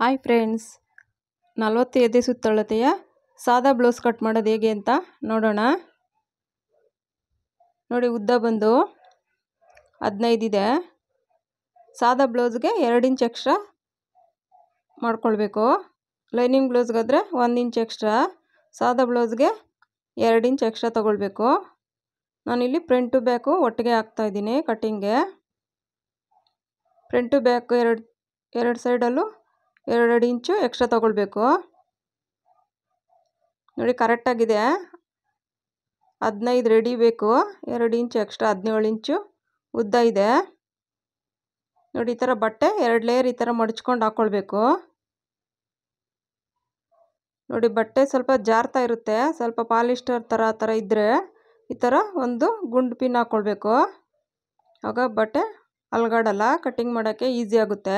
Hi friends, 40 ಎದೆ ಸುತ್ತಳತೆಯ ಸಾದಾ blouse cut ಮಾಡೋದು ಹೇಗೆ ಅಂತ ನೋಡೋಣ. ನೋಡಿ, ಉದ್ದ ಬಂದು 15 ಇದೆ. ಸಾದಾ ಬ್ಲೌಸ್ಗೆ 2 ಇಂಚ್ ಎಕ್ಸ್ಟ್ರಾ ಮಾಡ್ಕೊಳ್ಬೇಕು. ಲೈನಿಂಗ್ ಬ್ಲೌಸ್ಗಾದರೆ 1 ಇಂಚ್ ಎಕ್ಸ್ಟ್ರಾ, ಸಾದಾ ಬ್ಲೌಸ್ಗೆ 2 ಇಂಚ್ ಎಕ್ಸ್ಟ್ರಾ ತೊಗೊಳ್ಬೇಕು. ನಾನಿಲ್ಲಿ ಫ್ರಂಟು ಬ್ಯಾಕು ಒಟ್ಟಿಗೆ ಹಾಕ್ತಾಯಿದ್ದೀನಿ ಕಟ್ಟಿಂಗ್ಗೆ. ಫ್ರಂಟು ಬ್ಯಾಕು ಎರಡು ಸೈಡಲ್ಲೂ 2 ಇಂಚು ಎಕ್ಸ್ಟ್ರಾ ತೊಗೊಳ್ಬೇಕು. ನೋಡಿ, ಕರೆಕ್ಟಾಗಿದೆ. 15 ರೆಡಿ ಬೇಕು, 2 ಇಂಚು ಎಕ್ಸ್ಟ್ರಾ 17 ಇಂಚು ಉದ್ದ ಇದೆ. ನೋಡಿ, ಈ ಥರ ಬಟ್ಟೆ 2 ಲೇಯರ್ ಈ ಥರ ಮಡಚ್ಕೊಂಡು ಹಾಕ್ಕೊಳ್ಬೇಕು. ನೋಡಿ, ಬಟ್ಟೆ ಸ್ವಲ್ಪ ಜಾರ್ತಾ ಇರುತ್ತೆ, ಸ್ವಲ್ಪ ಪಾಲಿಸ್ಟರ್ ಆ ಥರ ಇದ್ದರೆ ಈ ಥರ ಒಂದು ಗುಂಡು ಪಿನ್ ಹಾಕ್ಕೊಳ್ಬೇಕು. ಆಗ ಬಟ್ಟೆ ಅಲ್ಗಾಡಲ್ಲ, ಕಟ್ಟಿಂಗ್ ಮಾಡೋಕ್ಕೆ ಈಸಿ ಆಗುತ್ತೆ.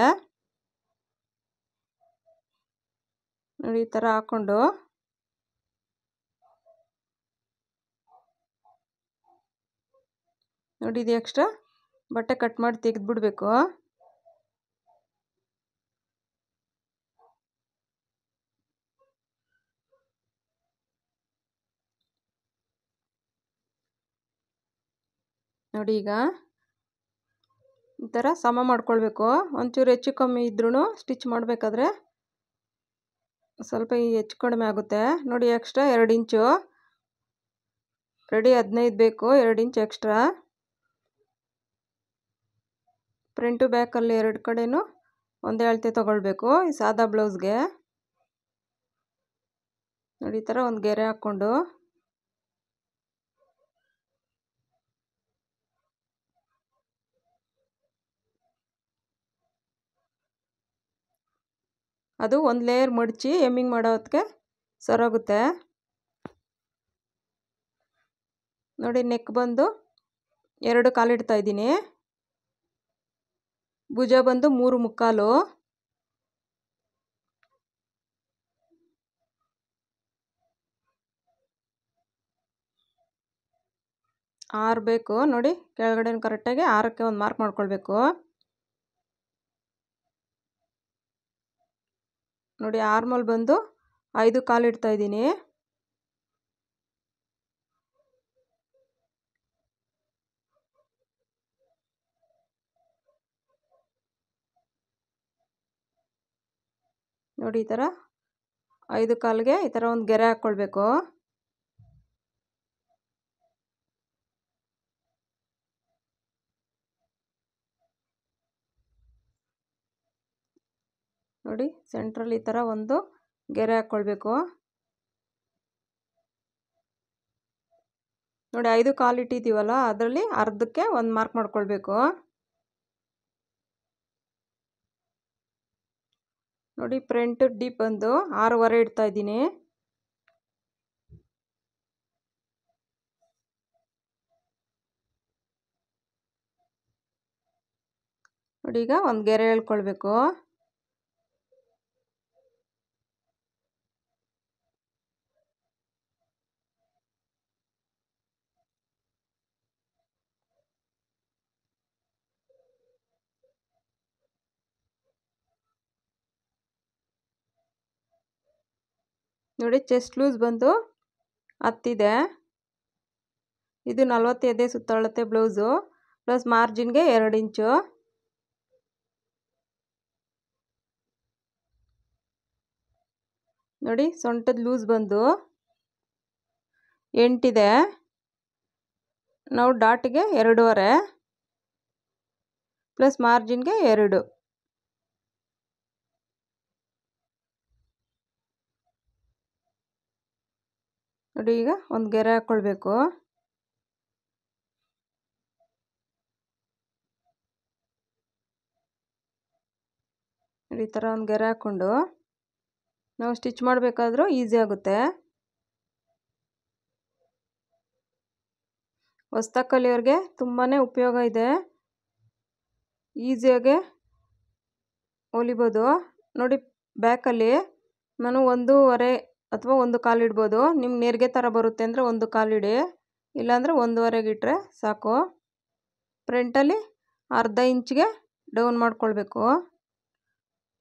ನೋಡಿ, ಈ ಥರ ಹಾಕ್ಕೊಂಡು ನೋಡಿ, ಇದು ಎಕ್ಸ್ಟ್ರಾ ಬಟ್ಟೆ ಕಟ್ ಮಾಡಿ ತೆಗೆದುಬಿಡಬೇಕು. ನೋಡಿ, ಈಗ ಈ ಥರ ಸಮ ಮಾಡ್ಕೊಳ್ಬೇಕು. ಒಂಚೂರು ಹೆಚ್ಚು ಕಮ್ಮಿ ಇದ್ರೂ ಸ್ಟಿಚ್ ಮಾಡಬೇಕಾದ್ರೆ ಸ್ವಲ್ಪ ಹೆಚ್ಚು ಕಡಿಮೆ ಆಗುತ್ತೆ. ನೋಡಿ, ಎಕ್ಸ್ಟ್ರಾ 2 ಇಂಚು ರೆಡಿ 15 ಬೇಕು, 2 ಇಂಚ್ ಎಕ್ಸ್ಟ್ರಾ. ಫ್ರಂಟು ಬ್ಯಾಕಲ್ಲಿ 2 ಕಡೆನೂ ಒಂದೇ ಅಳತೆ ತೊಗೊಳ್ಬೇಕು ಈ ಸಾದಾ ಬ್ಲೌಸ್ಗೆ. ನೋಡಿ, ಈ ಥರ ಒಂದು ಗೆರೆ ಹಾಕ್ಕೊಂಡು ಅದು ಒಂದು ಲೇಯರ್ ಮಡಚಿ ಎಮ್ಮಿಂಗ್ ಮಾಡೋ ಹೊತ್ತಿಗೆ ಸರೋಗುತ್ತೆ. ನೋಡಿ, ನೆಕ್ ಬಂದು 2 ಕಾಲಿಡ್ತಾ ಇದ್ದೀನಿ. ಭುಜ ಬಂದು 3 ಮುಕ್ಕಾಲು. ಆರು ಬೇಕು. ನೋಡಿ, ಕೆಳಗಡೆ ಕರೆಕ್ಟಾಗಿ 6ಕ್ಕೆ ಒಂದು ಮಾರ್ಕ್ ಮಾಡ್ಕೊಳ್ಬೇಕು. ನೋಡಿ, ಆರ್ಮಲ್ ಬಂದು 5 ಕಾಲಿಡ್ತಾ ಇದ್ದೀನಿ. ನೋಡಿ, ಈ ಥರ 5 ಕಾಲಿಗೆ ಈ ಥರ ಒಂದು ಗೆರೆ ಹಾಕ್ಕೊಳ್ಬೇಕು. ನೋಡಿ, ಸೆಂಟ್ರಲ್ಲಿ ಈ ಥರ ಒಂದು ಗೆರೆ ಹಾಕ್ಕೊಳ್ಬೇಕು. ನೋಡಿ, 5 ಕಾಲು ಇಟ್ಟಿದ್ದೀವಲ್ಲ, ಅದರಲ್ಲಿ ಅರ್ಧಕ್ಕೆ ಒಂದು ಮಾರ್ಕ್ ಮಾಡ್ಕೊಳ್ಬೇಕು. ನೋಡಿ, ಫ್ರಂಟ್ ಡೀಪ್ ಬಂದು 6.25 ಇಡ್ತಾ ಇದ್ದೀನಿ. ನೋಡಿ, ಈಗ ಒಂದು ಗೆರೆ ಎಳ್ಕೊಳ್ಬೇಕು. ನೋಡಿ, ಚೆಸ್ಟ್ ಲೂಸ್ ಬಂದು 10 ಇದೆ. ಇದು 40 ಎದೆ ಸುತ್ತಳತೆ ಬ್ಲೌಸು ಪ್ಲಸ್ ಮಾರ್ಜಿನ್ಗೆ 2 ಇಂಚು. ನೋಡಿ, ಸೊಂಟದ ಲೂಸ್ ಬಂದು 8 ಇದೆ. ನಾವು ಡಾಟ್ಗೆ 2.5 ಪ್ಲಸ್ ಮಾರ್ಜಿನ್ಗೆ 2. ನೋಡಿ, ಈಗ ಒಂದು ಗೆರೆ ಹಾಕ್ಕೊಳ್ಬೇಕು. ನೋಡಿ, ಈ ಥರ ಒಂದು ಗೆರೆ ಹಾಕ್ಕೊಂಡು ನಾವು ಸ್ಟಿಚ್ ಮಾಡಬೇಕಾದ್ರೂ ಈಸಿ ಆಗುತ್ತೆ. ಹೊಸ್ದಾಗಿ ಕಲಿಯೋರಿಗೆ ತುಂಬಾ ಉಪಯೋಗ ಇದೆ, ಈಸಿಯಾಗೆ ಹೊಲಿಬೋದು. ನೋಡಿ, ಬ್ಯಾಕಲ್ಲಿ ನಾನು 1.5 ಅಥವಾ 1 ಕಾಲು ಇಡ್ಬೋದು. ನಿಮ್ಗೆ ನೆರಿಗೆ ಥರ ಬರುತ್ತೆ ಅಂದರೆ 1 ಕಾಲು ಇಡಿ, ಇಲ್ಲಾಂದರೆ 1.5 ಇಟ್ಟರೆ ಸಾಕು. ಫ್ರಂಟಲ್ಲಿ ಅರ್ಧ ಇಂಚ್ಗೆ ಡೌನ್ ಮಾಡ್ಕೊಳ್ಬೇಕು.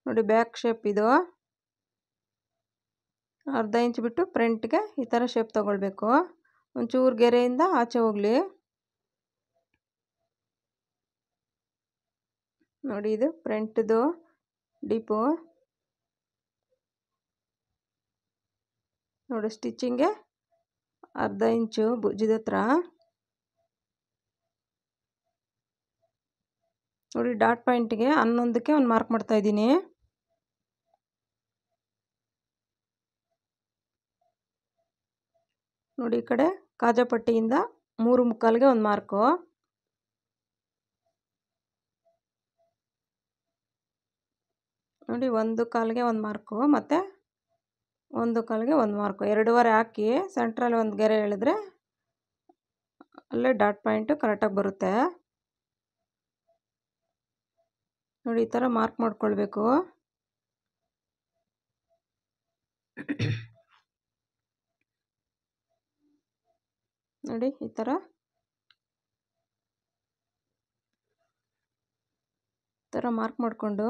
ನೋಡಿ ಬ್ಯಾಕ್ ಶೇಪ್ ಇದು. ಅರ್ಧ ಇಂಚ್ ಬಿಟ್ಟು ಫ್ರಂಟ್ಗೆ ಈ ಥರ ಶೇಪ್ ತೊಗೊಳ್ಬೇಕು. ಒಂಚೂರು ಗೆರೆಯಿಂದ ಆಚೆ ಹೋಗಲಿ. ನೋಡಿ ಇದು ಫ್ರಂಟ್ದು ಡೀಪು. ನೋಡಿ ಸ್ಟಿಚಿಂಗ್ಗೆ ಅರ್ಧ ಇಂಚು ಭುಜದ ಹತ್ರ. ನೋಡಿ ಡಾಟ್ ಪಾಯಿಂಟ್ಗೆ 11ಕ್ಕೆ ಒಂದು ಮಾರ್ಕ್ ಮಾಡ್ತಾಯಿದ್ದೀನಿ. ನೋಡಿ ಈ ಕಡೆ ಕಾಜಾಪಟ್ಟಿಯಿಂದ 3/4ಗೆ ಒಂದು ಮಾರ್ಕು. ನೋಡಿ 1/4ಗೆ ಒಂದು ಮಾರ್ಕು ಮತ್ತು 1/4ಗೆ ಒಂದು ಮಾರ್ಕು. 2.5 ಹಾಕಿ ಸೆಂಟ್ರಲ್ಲಿ ಒಂದು ಗೆರೆ ಎಳೆದ್ರೆ ಅಲ್ಲೇ ಡಾಟ್ ಪಾಯಿಂಟು ಕರೆಕ್ಟಾಗಿ ಬರುತ್ತೆ. ನೋಡಿ ಈ ಥರ ಮಾರ್ಕ್ ಮಾಡ್ಕೊಳ್ಬೇಕು. ನೋಡಿ ಈ ಥರ ಮಾರ್ಕ್ ಮಾಡಿಕೊಂಡು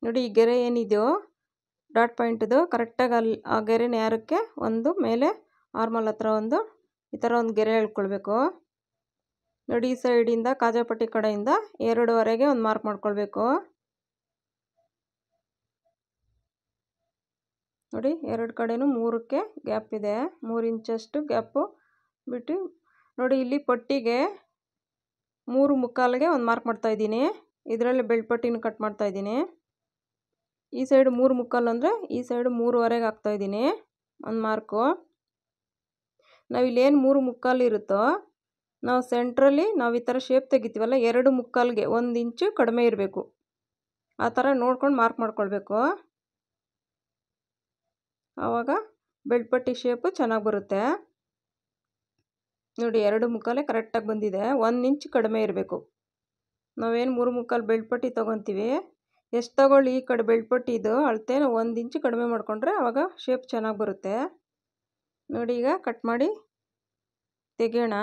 ನೋಡಿ ಈ ಗೆರೆ ಏನಿದೆಯೋ ಡಾಟ್ ಪಾಯಿಂಟ್ದು ಕರೆಕ್ಟಾಗಿ ಅಲ್ಲಿ ಆ ಗೆರೆನ ಯಾರಕ್ಕೆ ಒಂದು ಮೇಲೆ ಆರ್ಮಲ್ ಹತ್ರ ಒಂದು ಈ ಥರ ಒಂದು ಗೆರೆ ಎಳ್ಕೊಳ್ಬೇಕು. ನೋಡಿ ಈ ಸೈಡಿಂದ ಕಾಜಾಪಟ್ಟಿ ಕಡೆಯಿಂದ 2.5ಗೆ ಒಂದು ಮಾರ್ಕ್ ಮಾಡ್ಕೊಳ್ಬೇಕು. ನೋಡಿ 2 ಕಡೆನೂ 3ಕ್ಕೆ ಗ್ಯಾಪ್ ಇದೆ. 3 ಇಂಚಷ್ಟು ಗ್ಯಾಪು ಬಿಟ್ಟು ನೋಡಿ ಇಲ್ಲಿ ಪಟ್ಟಿಗೆ 3/4ಗೆ ಒಂದು ಮಾರ್ಕ್ ಮಾಡ್ತಾಯಿದ್ದೀನಿ. ಇದರಲ್ಲಿ ಬೆಲ್ಟ್ ಪಟ್ಟಿನ ಕಟ್ ಮಾಡ್ತಾಯಿದ್ದೀನಿ. ಈ ಸೈಡು 3/4 ಅಂದರೆ ಈ ಸೈಡು 3.5ಗೆ ಹಾಕ್ತಾಯಿದ್ದೀನಿ ಒಂದು ಮಾರ್ಕು. ನಾವಿಲ್ಲೇನು 3/4 ಇರುತ್ತೋ ನಾವು ಸೆಂಟ್ರಲ್ಲಿ ನಾವು ಈ ಥರ ಶೇಪ್ ತೆಗಿತೀವಲ್ಲ 2/4ಗೆ 1 ಇಂಚು ಕಡಿಮೆ ಇರಬೇಕು. ಆ ಥರ ನೋಡ್ಕೊಂಡು ಮಾರ್ಕ್ ಮಾಡ್ಕೊಳ್ಬೇಕು. ಆವಾಗ ಬೆಲ್ಟ್ ಪಟ್ಟಿ ಶೇಪು ಚೆನ್ನಾಗಿ ಬರುತ್ತೆ. ನೋಡಿ 2/4 ಕರೆಕ್ಟಾಗಿ ಬಂದಿದೆ. 1 ಇಂಚ್ ಕಡಿಮೆ ಇರಬೇಕು. ನಾವೇನು 3/4 ಬೆಲ್ಟ್ ಪಟ್ಟಿ ತೊಗೊತೀವಿ ಎಷ್ಟು ತಗೊಳ್ಳಿ ಈ ಕಡೆ ಬೆಲ್ಟ್ ಪಟ್ಟಿದು ಅಳತೆ 1 ಇಂಚು ಕಡಿಮೆ ಮಾಡಿಕೊಂಡ್ರೆ ಆವಾಗ ಶೇಪ್ ಚೆನ್ನಾಗಿ ಬರುತ್ತೆ. ನೋಡಿ ಈಗ ಕಟ್ ಮಾಡಿ ತೆಗೆಯೋಣ.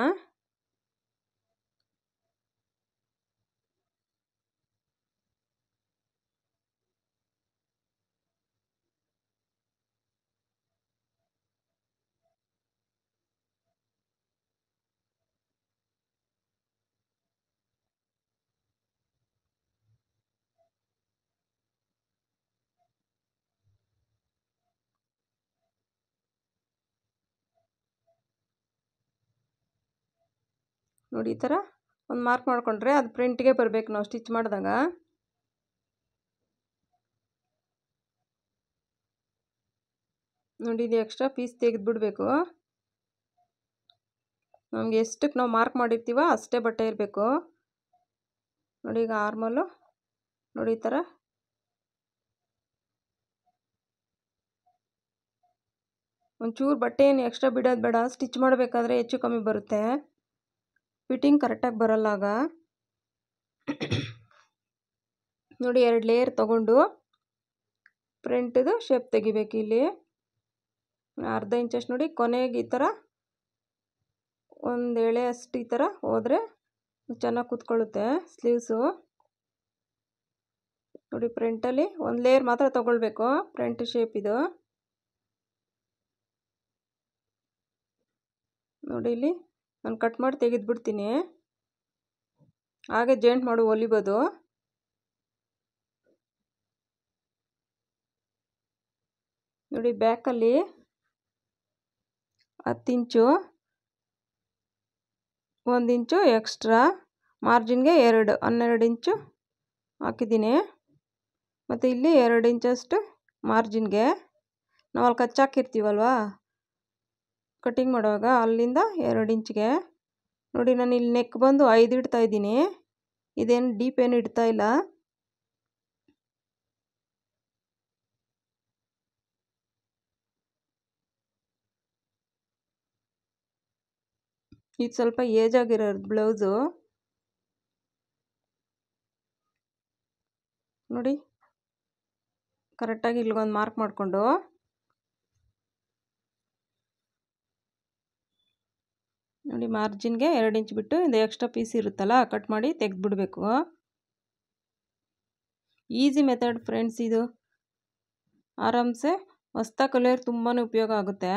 ನೋಡಿ ಈ ಥರ ಒಂದು ಮಾರ್ಕ್ ಮಾಡಿಕೊಂಡ್ರೆ ಅದು ಪ್ರಿಂಟ್ಗೆ ಬರಬೇಕು ನಾವು ಸ್ಟಿಚ್ ಮಾಡಿದಾಗ. ನೋಡಿ ಇದು ಎಕ್ಸ್ಟ್ರಾ ಪೀಸ್ ತೆಗೆದುಬಿಡಬೇಕು. ನಮಗೆ ಎಷ್ಟಕ್ಕೆ ನಾವು ಮಾರ್ಕ್ ಮಾಡಿರ್ತೀವೋ ಅಷ್ಟೇ ಬಟ್ಟೆ ಇರಬೇಕು. ನೋಡಿ ಈಗ ಆರ್ಮಲ್ಲು ನೋಡಿ ಈ ಥರ ಒಂಚೂರು ಬಟ್ಟೆ ಏನು ಎಕ್ಸ್ಟ್ರಾ ಬಿಡೋದು ಬೇಡ. ಸ್ಟಿಚ್ ಮಾಡಬೇಕಾದ್ರೆ ಹೆಚ್ಚು ಕಮ್ಮಿ ಬರುತ್ತೆ. ಫಿಟ್ಟಿಂಗ್ ಕರೆಕ್ಟಾಗಿ ಬರಲ್ಲ ಆಗ. ನೋಡಿ 2 ಲೇಯರ್ ತೊಗೊಂಡು ಫ್ರಂಟ್ದು ಶೇಪ್ ತೆಗಿಬೇಕು. ಇಲ್ಲಿ ಅರ್ಧ ಇಂಚಷ್ಟು ನೋಡಿ ಕೊನೆಗೆ ಈ ಥರ ಒಂದು ಎಳೆ ಅಷ್ಟು ಈ ಥರ ಹೋದರೆ ಚೆನ್ನಾಗಿ ಕೂತ್ಕೊಳ್ಳುತ್ತೆ ಸ್ಲೀವ್ಸು. ನೋಡಿ ಫ್ರಂಟಲ್ಲಿ ಒಂದು ಲೇಯರ್ ಮಾತ್ರ ತೊಗೊಳ್ಬೇಕು. ಫ್ರಂಟ್ ಶೇಪ್ ಇದು ನೋಡಿ ಇಲ್ಲಿ ನಾನು ಕಟ್ ಮಾಡಿ ತೆಗೆದುಬಿಡ್ತೀನಿ. ಹಾಗೆ ಜಾಯಿಂಟ್ ಮಾಡಿ ಹೊಲಿಬೋದು. ನೋಡಿ ಬ್ಯಾಕಲ್ಲಿ 10 ಇಂಚು 1 ಇಂಚು ಎಕ್ಸ್ಟ್ರಾ ಮಾರ್ಜಿನ್ಗೆ 12 ಇಂಚು ಹಾಕಿದ್ದೀನಿ. ಮತ್ತು ಇಲ್ಲಿ 2 ಇಂಚಷ್ಟು ಮಾರ್ಜಿನ್ಗೆ ನಾವು ಅಲ್ಲಿ ಕಚ್ಚಾಕಿರ್ತೀವಲ್ವ ಕಟಿಂಗ್ ಮಾಡುವಾಗ ಅಲ್ಲಿಂದ 2 ಇಂಚ್ಗೆ ನೋಡಿ ನಾನು ಇಲ್ಲಿ ನೆಕ್ ಬಂದು 5 ಇಡ್ತಾ ಇದ್ದೀನಿ. ಇದೇನು ಡೀಪ್ ಏನು ಇಡ್ತಾ ಇಲ್ಲ. ಇದು ಸ್ವಲ್ಪ ಏಜ್ ಆಗಿರೋದು ಬ್ಲೌಸು. ನೋಡಿ ಕರೆಕ್ಟಾಗಿ ಇಲ್ಲಿಗೊಂದು ಮಾರ್ಕ್ ಮಾಡಿಕೊಂಡು ನೋಡಿ ಮಾರ್ಜಿನ್ಗೆ 2 ಇಂಚ್ ಬಿಟ್ಟು ಇದು ಎಕ್ಸ್ಟ್ರಾ ಪೀಸ್ ಇರುತ್ತಲ್ಲ ಕಟ್ ಮಾಡಿ ತೆಗೆದುಬಿಡಬೇಕು. ಈಸಿ ಮೆಥಡ್ ಫ್ರೆಂಡ್ಸ್ ಇದು. ಆರಾಮ್ಸೆ ಹೊಸ್ದಾಗಿ ಕಲಿಯೋರು ತುಂಬಾ ಉಪಯೋಗ ಆಗುತ್ತೆ.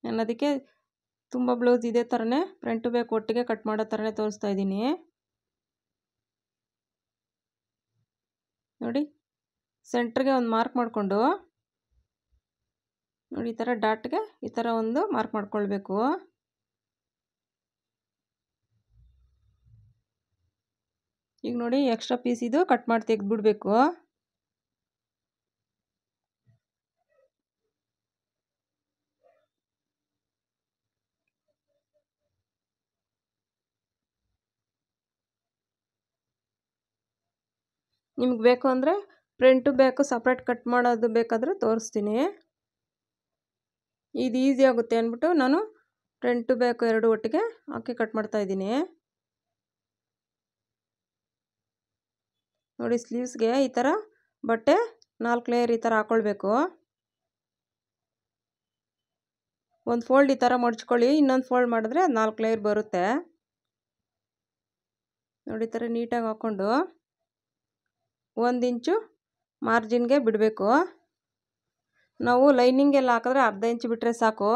ನಾನು ಅದಕ್ಕೆ ತುಂಬ ಬ್ಲೌಸ್ ಇದೇ ಥರನೇ ಫ್ರಂಟು ಬ್ಯಾಕ್ ಒಟ್ಟಿಗೆ ಕಟ್ ಮಾಡೋ ಥರನೇ ತೋರಿಸ್ತಾ ಇದ್ದೀನಿ. ನೋಡಿ ಸೆಂಟ್ರಿಗೆ ಒಂದು ಮಾರ್ಕ್ ಮಾಡಿಕೊಂಡು ನೋಡಿ ಈ ಥರ ಡಾಟ್ಗೆ ಈ ಥರ ಒಂದು ಮಾರ್ಕ್ ಮಾಡ್ಕೊಳ್ಬೇಕು. ಈಗ ನೋಡಿ ಎಕ್ಸ್ಟ್ರಾ ಪೀಸ್ ಇದು ಕಟ್ ಮಾಡಿ ತೆಗೆದುಬಿಡಬೇಕು. ನಿಮ್ಗೆ ಬೇಕು ಅಂದರೆ ಫ್ರಂಟು ಬ್ಯಾಕು ಸಪ್ರೇಟ್ ಕಟ್ ಮಾಡೋದು ಬೇಕಾದರೆ ತೋರಿಸ್ತೀನಿ. ಇದು ಈಸಿ ಆಗುತ್ತೆ ಅಂದ್ಬಿಟ್ಟು ನಾನು ಫ್ರಂಟು ಬ್ಯಾಕು ಎರಡು ಒಟ್ಟಿಗೆ ಹಾಕಿ ಕಟ್ ಮಾಡ್ತಾಯಿದ್ದೀನಿ. ನೋಡಿ ಸ್ಲೀವ್ಸ್ಗೆ ಈ ಥರ ಬಟ್ಟೆ 4 ಲೇಯರ್ ಈ ಥರ ಹಾಕ್ಕೊಳ್ಬೇಕು. ಒಂದು ಫೋಲ್ಡ್ ಈ ಥರ ಮಡ್ಚ್ಕೊಳ್ಳಿ, ಇನ್ನೊಂದು ಫೋಲ್ಡ್ ಮಾಡಿದ್ರೆ 4 ಲೇಯರ್ ಬರುತ್ತೆ. ನೋಡಿ ಈ ಥರ ನೀಟಾಗಿ ಹಾಕ್ಕೊಂಡು 1 ಇಂಚು ಮಾರ್ಜಿನ್ಗೆ ಬಿಡಬೇಕು. ನಾವು ಲೈನಿಂಗೆಲ್ಲ ಹಾಕಿದ್ರೆ ಅರ್ಧ ಇಂಚು ಬಿಟ್ಟರೆ ಸಾಕು.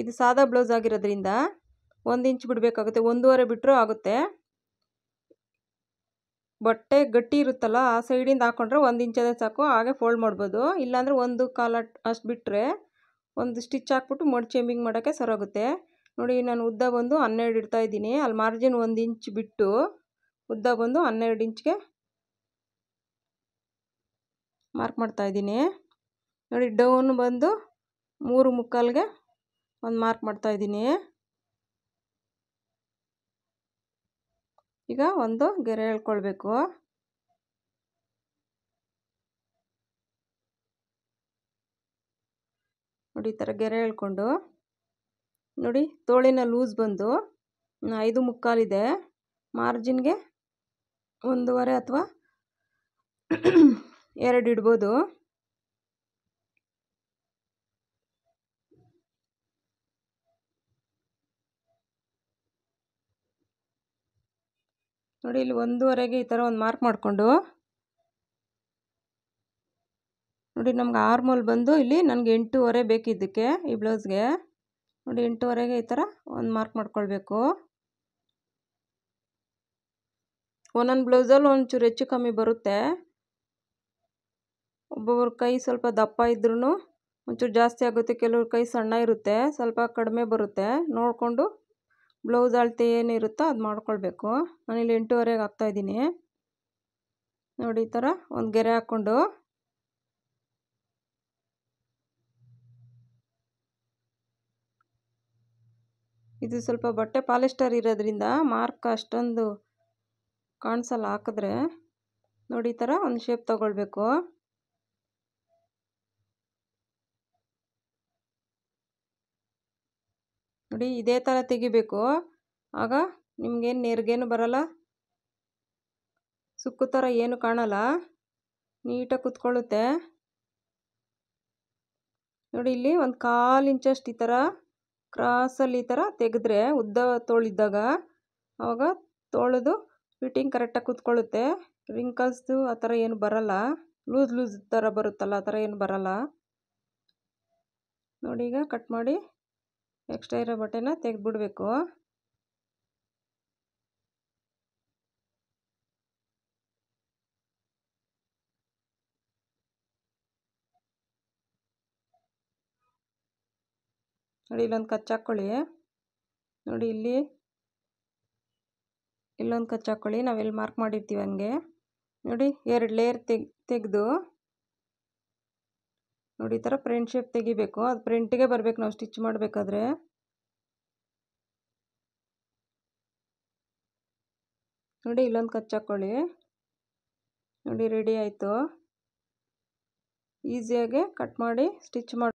ಇದು ಸಾದಾ ಬ್ಲೌಸ್ ಆಗಿರೋದ್ರಿಂದ 1 ಇಂಚ್ ಬಿಡಬೇಕಾಗುತ್ತೆ, 1.5 ಬಿಟ್ಟರೂ ಆಗುತ್ತೆ. ಬಟ್ಟೆ ಗಟ್ಟಿ ಇರುತ್ತಲ್ಲ ಆ ಸೈಡಿಂದ ಹಾಕ್ಕೊಂಡ್ರೆ 1 ಇಂಚ್ ಅದೇ ಸಾಕು, ಹಾಗೆ ಫೋಲ್ಡ್ ಮಾಡ್ಬೋದು. ಇಲ್ಲಾಂದರೆ 1 1/4 ಅಷ್ಟು ಬಿಟ್ಟರೆ ಒಂದು ಸ್ಟಿಚ್ ಹಾಕ್ಬಿಟ್ಟು ಮಡ್ಚಿ ಹೆಮ್ಮಿಂಗ್ ಮಾಡೋಕ್ಕೆ ಸರೋಗುತ್ತೆ. ನೋಡಿ ನಾನು ಉದ್ದ ಬಂದು 12 ಇಡ್ತಾ ಇದ್ದೀನಿ. ಅಲ್ಲಿ ಮಾರ್ಜಿನ್ 1 ಇಂಚ್ ಬಿಟ್ಟು ಉದ್ದ ಬಂದು 12 ಇಂಚ್ಗೆ ಮಾರ್ಕ್ ಮಾಡ್ತಾಯಿದ್ದೀನಿ. ನೋಡಿ ಡೌನ್ ಬಂದು 3/4ಗೆ ಒಂದು ಮಾರ್ಕ್ ಮಾಡ್ತಾಯಿದ್ದೀನಿ. ಈಗ ಒಂದು ಗೆರೆ ಎಳ್ಕೊಳ್ಬೇಕು. ನೋಡಿ ಈ ಥರ ಗೆರೆ ಎಳ್ಕೊಂಡು ನೋಡಿ ತೋಳಿನ ಲೂಸ್ ಬಂದು 5/4 ಇದೆ. ಮಾರ್ಜಿನ್ಗೆ 1.5 ಅಥವಾ 2 ಇಡ್ಬೋದು. ನೋಡಿ ಇಲ್ಲಿ 1.5ಗೆ ಈ ಥರ ಒಂದು ಮಾರ್ಕ್ ಮಾಡಿಕೊಂಡು ನೋಡಿ ನಮ್ಗೆ ಆರ್ಮೋಲ್ ಬಂದು ಇಲ್ಲಿ ನನಗೆ 8.5 ಬೇಕಿದ್ದಕ್ಕೆ ಈ ಬ್ಲೌಸ್ಗೆ. ನೋಡಿ 8.5ಗೆ ಈ ಥರ ಒಂದು ಮಾರ್ಕ್ ಮಾಡ್ಕೊಳ್ಬೇಕು. ಒಂದೊಂದು ಬ್ಲೌಸಲ್ಲಿ ಒಂಚೂರು ಹೆಚ್ಚು ಕಮ್ಮಿ ಬರುತ್ತೆ. ಒಬ್ಬೊಬ್ಬರ ಕೈ ಸ್ವಲ್ಪ ದಪ್ಪ ಇದ್ರೂ ಒಂಚೂರು ಜಾಸ್ತಿ ಆಗುತ್ತೆ, ಕೆಲವ್ರ ಕೈ ಸಣ್ಣ ಇರುತ್ತೆ, ಸ್ವಲ್ಪ ಕಡಿಮೆ ಬರುತ್ತೆ. ನೋಡಿಕೊಂಡು ಬ್ಲೌಸ್ ಅಳತೆ ಏನಿರುತ್ತೋ ಅದು ಮಾಡ್ಕೊಳ್ಬೇಕು. ನಾನಿಲ್ಲಿ 8.5ಗೆ ಹಾಕ್ತಾಯಿದ್ದೀನಿ. ನೋಡಿ ಈ ಥರ ಒಂದು ಗೆರೆ ಹಾಕ್ಕೊಂಡು ಇದು ಸ್ವಲ್ಪ ಬಟ್ಟೆ ಪಾಲಿಸ್ಟರ್ ಇರೋದ್ರಿಂದ ಮಾರ್ಕ್ ಅಷ್ಟೊಂದು ಕಾಣಿಸಲ್ಲ ಹಾಕಿದ್ರೆ. ನೋಡಿ ಈ ಥರ ಒಂದು ಶೇಪ್ ತಗೊಳ್ಬೇಕು. ನೋಡಿ ಇದೇ ಥರ ತೆಗಿಬೇಕು, ಆಗ ನಿಮಗೇನು ನೆರಿಗೇನು ಬರಲ್ಲ, ಸುಕ್ಕು ಥರ ಏನು ಕಾಣಲ್ಲ, ನೀಟಾಗಿ ಕುತ್ಕೊಳ್ಳುತ್ತೆ. ನೋಡಿ ಇಲ್ಲಿ ಒಂದು 1/4 ಇಂಚಷ್ಟು ಈ ಥರ ಕ್ರಾಸಲ್ಲಿ ಈ ಥರ ತೆಗೆದ್ರೆ ಉದ್ದ ತೋಳಿದ್ದಾಗ ಆವಾಗ ತೋಳದು ಫಿಟ್ಟಿಂಗ್ ಕರೆಕ್ಟಾಗಿ ಕೂತ್ಕೊಳ್ಳುತ್ತೆ. ರಿಂಕಲ್ಸ್ದು ಆ ಥರ ಏನು ಬರಲ್ಲ, ಲೂಸ್ ಥರ ಬರುತ್ತಲ್ಲ ಆ ಥರ ಏನು ಬರಲ್ಲ. ನೋಡಿ ಈಗ ಕಟ್ ಮಾಡಿ ಎಕ್ಸ್ಟ್ರಾ ಇರೋ ಬಟ್ಟೆನ ತೆಗೆದುಬಿಡಬೇಕು. ನೋಡಿ ಇಲ್ಲೊಂದು ಕಚ್ಚು ಹಾಕ್ಕೊಳ್ಳಿ. ನೋಡಿ ಇಲ್ಲೊಂದು ಕಚ್ಚು ಹಾಕ್ಕೊಳ್ಳಿ, ನಾವೆಲ್ಲಿ ಮಾರ್ಕ್ ಮಾಡಿರ್ತೀವಿ ಹಂಗೆ. ನೋಡಿ 2 ಲೇಯರ್ ತೆಗೆದು ನೋಡಿ ಈ ಥರ ಫ್ರಂಟ್ ಶೇಪ್ ತೆಗಿಬೇಕು. ಅದು ಫ್ರಂಟಿಗೆ ಬರಬೇಕು ನಾವು ಸ್ಟಿಚ್ ಮಾಡಬೇಕಾದ್ರೆ. ನೋಡಿ ಇಲ್ಲೊಂದು ಕಚ್ಚು ಹಾಕ್ಕೊಳ್ಳಿ. ನೋಡಿ ರೆಡಿ ಆಯಿತು. ಈಸಿಯಾಗಿ ಕಟ್ ಮಾಡಿ ಸ್ಟಿಚ್ ಮಾಡಿ